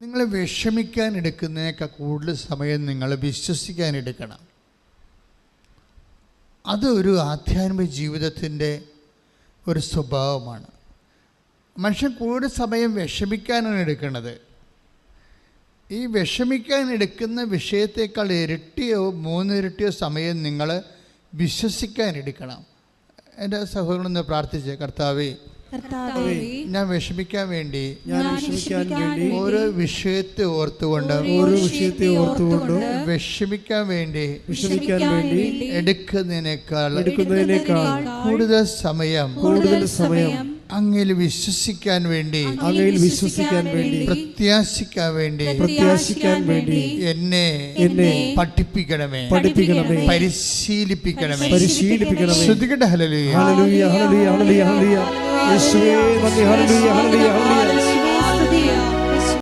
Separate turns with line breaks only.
നിങ്ങൾ വിഷമിക്കാൻ എടുക്കുന്നതിനേക്കാൾ കൂടുതൽ സമയം നിങ്ങൾ വിശ്വസിക്കാൻ എടുക്കണം. അതൊരു ആധ്യാത്മിക ജീവിതത്തിൻ്റെ ഒരു സ്വഭാവമാണ്. മനുഷ്യൻ കൂടുതൽ സമയം വിഷമിക്കാനാണ് എടുക്കുന്നത്. ഈ വിഷമിക്കാൻ എടുക്കുന്ന വിഷയത്തേക്കാൾ ഇരട്ടിയോ 3 ഇരട്ടിയോ സമയം നിങ്ങൾ വിശ്വസിക്കാൻ എടുക്കണം. എൻ്റെ സഹോദരനൊന്ന് പ്രാർത്ഥിച്ചേ, കർത്താവേ, ഞാൻ വിഷമിക്കാൻ വേണ്ടി ഓരോ വിഷയത്തെ ഓർത്തുകൊണ്ട് വിഷമിക്കാൻ വേണ്ടി എടുക്കുന്നതിനേക്കാൾ കൂടുതൽ സമയം അങ്ങയിൽ വിശ്വസിക്കാൻ വേണ്ടി പ്രത്യാശിക്കാൻ വേണ്ടി എന്നെ പഠിപ്പിക്കണമേ, പരിശീലിപ്പിക്കണമേ. ശ്രദ്ധിക്കട്ടെ. ഹല്ലേലൂയ, ഹല്ലേലൂയ, ഹല്ലേലൂയ, ഹല്ലേലൂയ. യേശുവേ നന്ദി. ഹല്ലേലൂയ, ഹല്ലേലൂയ, ഹല്ലേലൂയ.